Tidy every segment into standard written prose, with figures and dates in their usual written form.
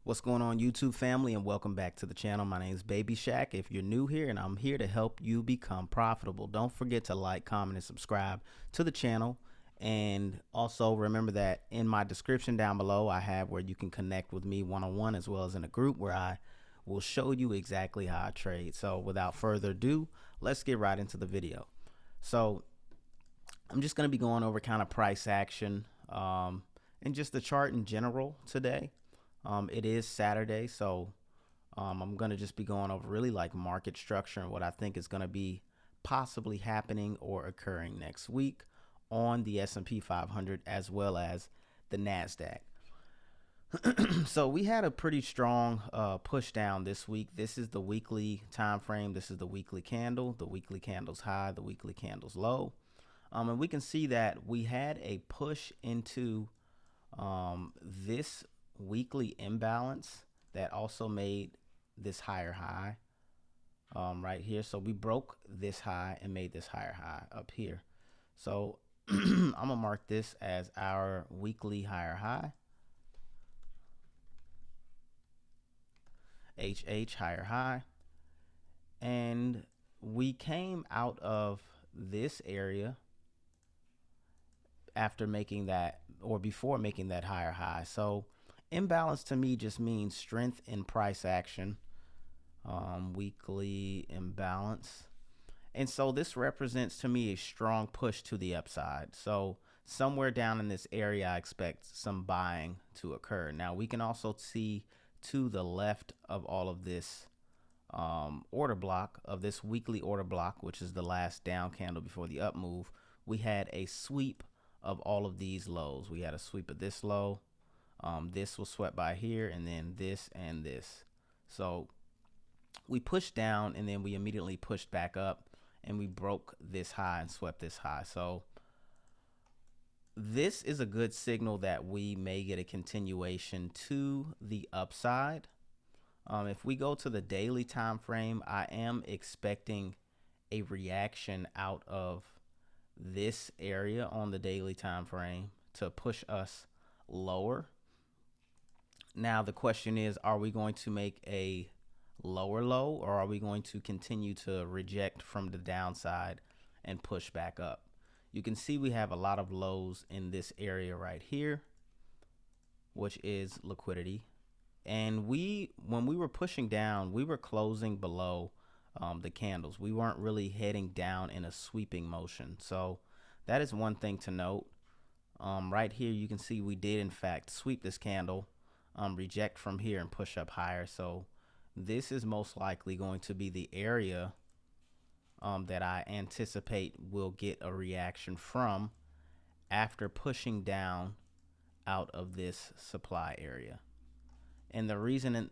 What's going on, YouTube family, and welcome back to the channel. My name is Baby Shaq. If you're new here, and I'm here to help you become profitable, don't forget to like, comment, and subscribe to the channel. And also remember that in my description down below, I have where you can connect with me one-on-one as well as in a group where I will show you exactly how I trade. So without further ado, let's get right into the video. So I'm just going to be going over kind of price action and just the chart in general today. It is Saturday, so I'm going to just be going over really like market structure and what I think is going to be possibly happening or occurring next week on the S&P 500 as well as the NASDAQ. So we had a pretty strong push down this week. This is the weekly time frame. This is the weekly candle. The weekly candle's high, the weekly candle's low. And we can see that we had a push into this weekly imbalance that also made this higher high right here. So we broke this high and made this higher high up here. So I'm gonna mark this as our weekly higher high. HH higher high. And we came out of this area after making that, or before making that higher high. So imbalance to me just means strength in price action, weekly imbalance. And so this represents to me a strong push to the upside. So somewhere down in this area, I expect some buying to occur. Now we can also see to the left of all of this order block, of this weekly order block, which is the last down candle before the up move, we had a sweep of all of these lows. We had a sweep of this low. This was swept by here, and then this and this. So we pushed down and then we immediately pushed back up and we broke this high and swept this high. So this is a good signal that we may get a continuation to the upside. If we go to the daily time frame, I am expecting a reaction out of this area on the daily time frame to push us lower. Now the question is, are we going to make a lower low, or are we going to continue to reject from the downside and push back up? You can see we have a lot of lows in this area right here, which is liquidity. And when we were pushing down, we were closing below the candles. We weren't really heading down in a sweeping motion. So that is one thing to note. Right here, you can see we did in fact sweep this candle, reject from here and push up higher. So this is most likely going to be the area that I anticipate will get a reaction from after pushing down out of this supply area. And the reason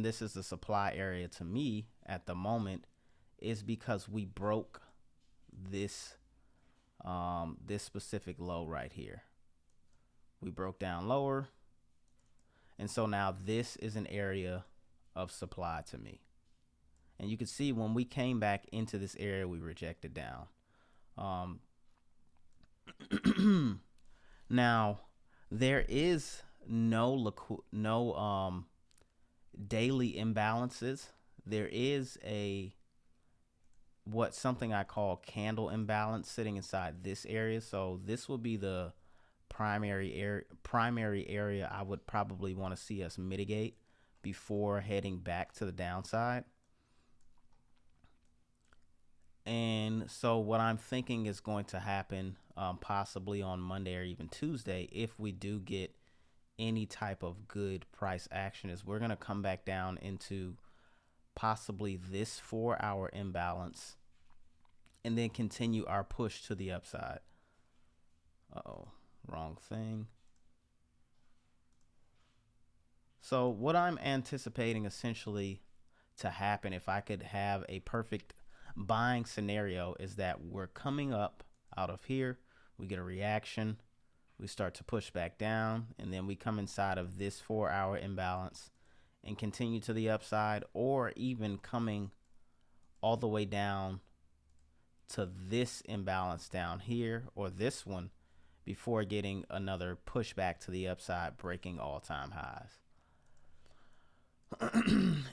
this is the supply area to me at the moment is because we broke this this specific low right here. We broke down lower, and so now this is an area of supply to me. And you can see when we came back into this area, we rejected down. Now there is no daily imbalances. There is something I call candle imbalance sitting inside this area. So this will be the primary area I would probably want to see us mitigate before heading back to the downside. And so what I'm thinking is going to happen possibly on Monday or even Tuesday, if we do get any type of good price action, is we're going to come back down into possibly this 4-hour imbalance and then continue our push to the upside. Uh-oh, wrong thing. So what I'm anticipating essentially to happen, if I could have a perfect buying scenario, is that we're coming up out of here, we get a reaction, we start to push back down, and then we come inside of this 4-hour imbalance and continue to the upside, or even coming all the way down to this imbalance down here or this one before getting another pushback to the upside, breaking all-time highs.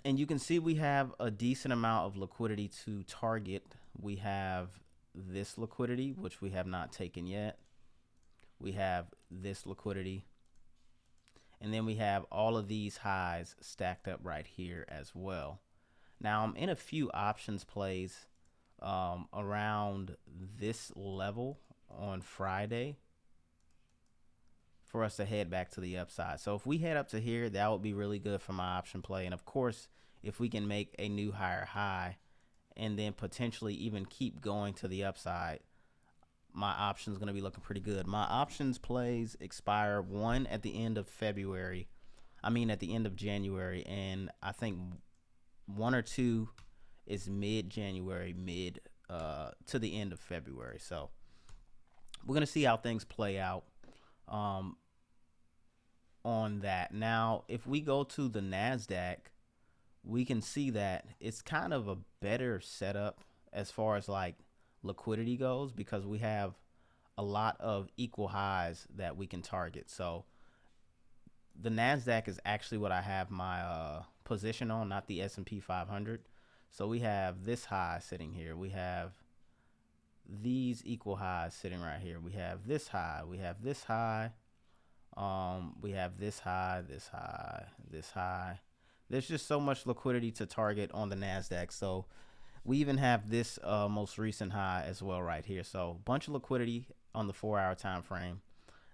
And you can see we have a decent amount of liquidity to target. We have this liquidity, which we have not taken yet. We have this liquidity. And then we have all of these highs stacked up right here as well. Now I'm in a few options plays around this level on Friday for us to head back to the upside. So if we head up to here, that would be really good for my option play. And of course, if we can make a new higher high and then potentially even keep going to the upside, my option's going to be looking pretty good. My options plays expire one at the end of February. I mean, at the end of January. And I think one or two is mid-January, to the end of February. So we're going to see how things play out on that. Now, if we go to the NASDAQ, we can see that it's kind of a better setup as far as like liquidity goes, because we have a lot of equal highs that we can target. So the NASDAQ is actually what I have my position on, not the S&P 500. So we have this high sitting here. We have these equal highs sitting right here. We have this high. We have this high. We have this high, this high, this high. There's just so much liquidity to target on the NASDAQ. So we even have this most recent high as well right here. So a bunch of liquidity on the 4-hour time frame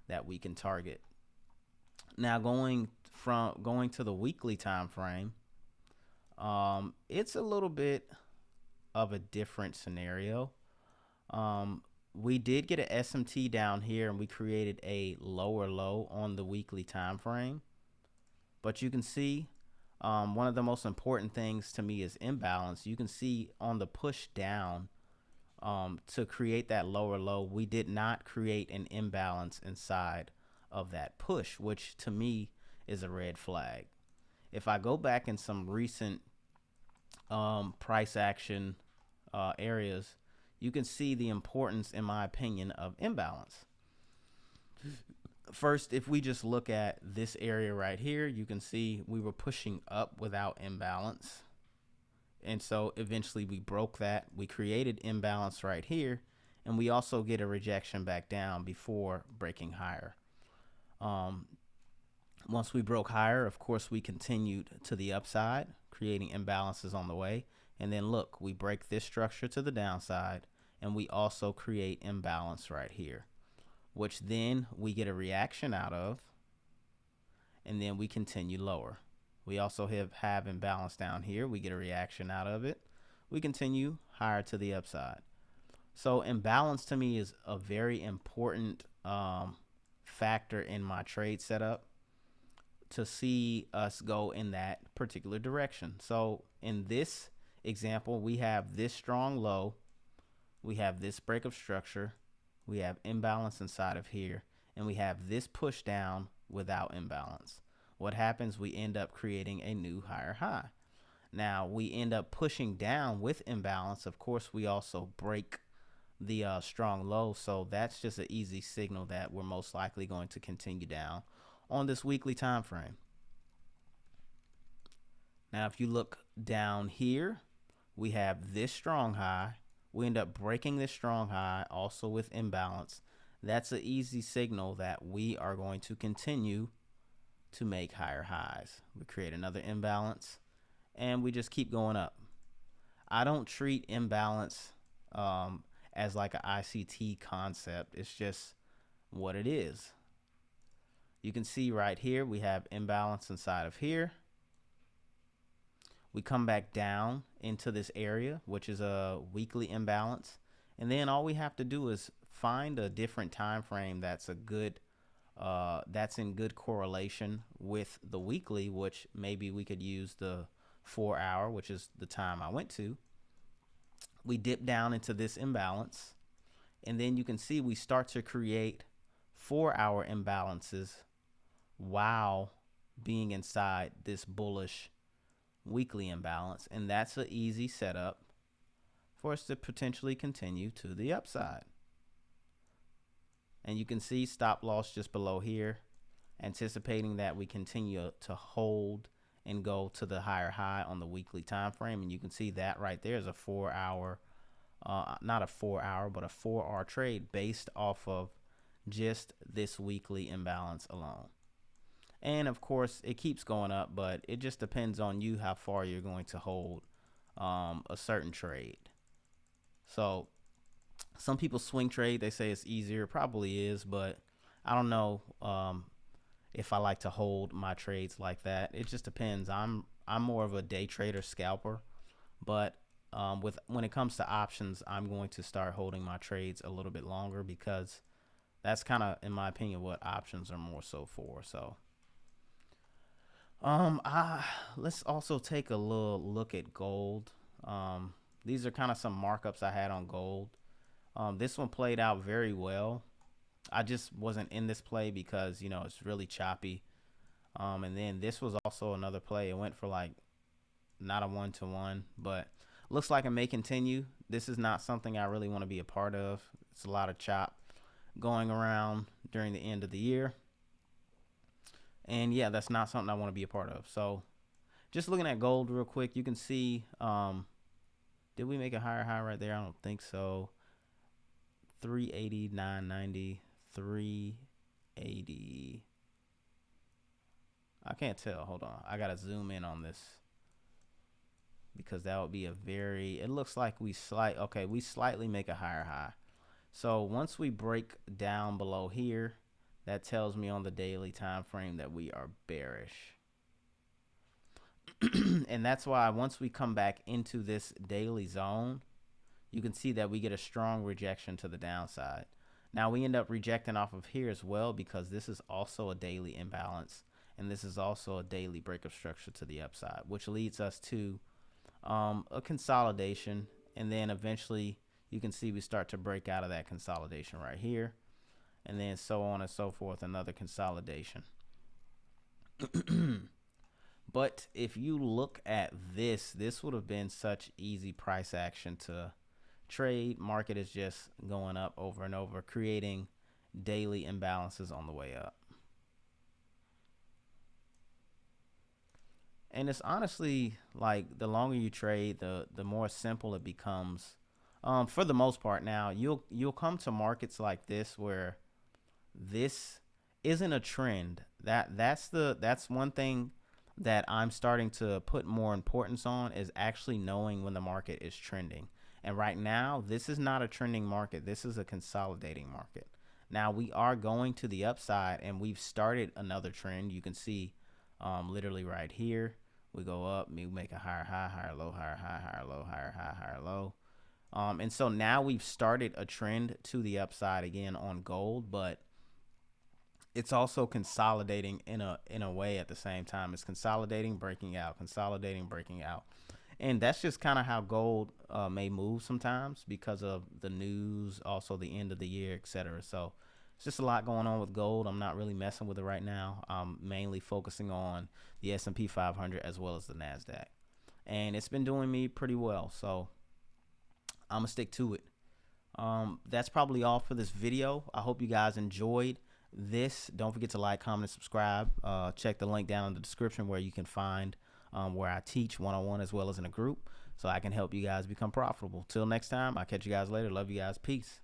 that we can target. Now going to the weekly time frame, it's a little bit of a different scenario. We did get an SMT down here and we created a lower low on the weekly time frame. But you can see one of the most important things to me is imbalance. You can see on the push down to create that lower low, we did not create an imbalance inside of that push, which to me is a red flag. If I go back in some recent price action areas, you can see the importance, in my opinion, of imbalance. First, if we just look at this area right here, you can see we were pushing up without imbalance. And so eventually we broke that. We created imbalance right here. And we also get a rejection back down before breaking higher. Once we broke higher, of course, we continued to the upside, creating imbalances on the way. And then look, we break this structure to the downside. And we also create imbalance right here, which then we get a reaction out of, and then we continue lower. We also have imbalance down here. We get a reaction out of it. We continue higher to the upside. So imbalance to me is a very important factor in my trade setup to see us go in that particular direction. So in this example, we have this strong low. We have this break of structure. We have imbalance inside of here. And we have this push down without imbalance. What happens? We end up creating a new higher high. Now, we end up pushing down with imbalance. Of course, we also break the strong low. So that's just an easy signal that we're most likely going to continue down on this weekly time frame. Now, if you look down here, we have this strong high. We end up breaking this strong high, also with imbalance. That's an easy signal that we are going to continue to make higher highs. We create another imbalance, and we just keep going up. I don't treat imbalance as like an ICT concept. It's just what it is. You can see right here, we have imbalance inside of here. We come back down into this area, which is a weekly imbalance. And then all we have to do is find a different time frame that's a good, that's in good correlation with the weekly, which maybe we could use the 4-hour, which is the time I went to. We dip down into this imbalance. And then you can see we start to create 4-hour imbalances while being inside this bullish weekly imbalance, and that's an easy setup for us to potentially continue to the upside. And you can see stop loss just below here, anticipating that we continue to hold and go to the higher high on the weekly time frame. And you can see that right there is a 4 hour, not a 4 hour, but a 4 hour trade based off of just this weekly imbalance alone. And of course, it keeps going up, but it just depends on you how far you're going to hold a certain trade. So some people swing trade. They say it's easier. It probably is, but I don't know if I like to hold my trades like that. It just depends. I'm more of a day trader, scalper, but when it comes to options, I'm going to start holding my trades a little bit longer because that's kind of, in my opinion, what options are more so for. So let's also take a little look at gold. These are kind of some markups I had on gold. This one played out very well. I just wasn't in this play because, you know, it's really choppy. And then this was also another play. It went for like not a 1-to-1, but looks like it may continue. This is not something I really want to be a part of. It's a lot of chop going around during the end of the year. And yeah, that's not something I want to be a part of. So just looking at gold real quick, you can see, did we make a higher high right there? I don't think so. 380, 990, 380. I can't tell. Hold on. I got to zoom in on this because that would be a very, it looks like we slightly make a higher high. So once we break down below here, that tells me on the daily time frame that we are bearish. And that's why once we come back into this daily zone, you can see that we get a strong rejection to the downside. Now we end up rejecting off of here as well because this is also a daily imbalance, and this is also a daily breakup structure to the upside, which leads us to a consolidation. And then eventually you can see we start to break out of that consolidation right here, and then so on and so forth, another consolidation. But if you look at this would have been such easy price action to trade. Market is just going up over and over, creating daily imbalances on the way up. And it's honestly like the longer you trade, the more simple it becomes, for the most part. Now you'll come to markets like this where this isn't a trend. That's one thing that I'm starting to put more importance on, is actually knowing when the market is trending. And right now, this is not a trending market. This is a consolidating market. Now we are going to the upside, and we've started another trend. You can see literally right here, we go up, we make a higher high, higher low, higher high, higher low, higher high, higher low. And so now we've started a trend to the upside again on gold, but it's also consolidating in a way at the same time. It's consolidating, breaking out, consolidating, breaking out. And that's just kind of how gold may move sometimes because of the news, also the end of the year, etc. So it's just a lot going on with gold. I'm not really messing with it right now. I'm mainly focusing on the S&P 500 as well as the NASDAQ. And it's been doing me pretty well. So I'm going to stick to it. That's probably all for this video. I hope you guys enjoyed this. Don't forget to like, comment, and subscribe. Check the link down in the description where you can find where I teach one-on-one as well as in a group, so I can help you guys become profitable. Till next time, I'll catch you guys later. Love you guys. Peace.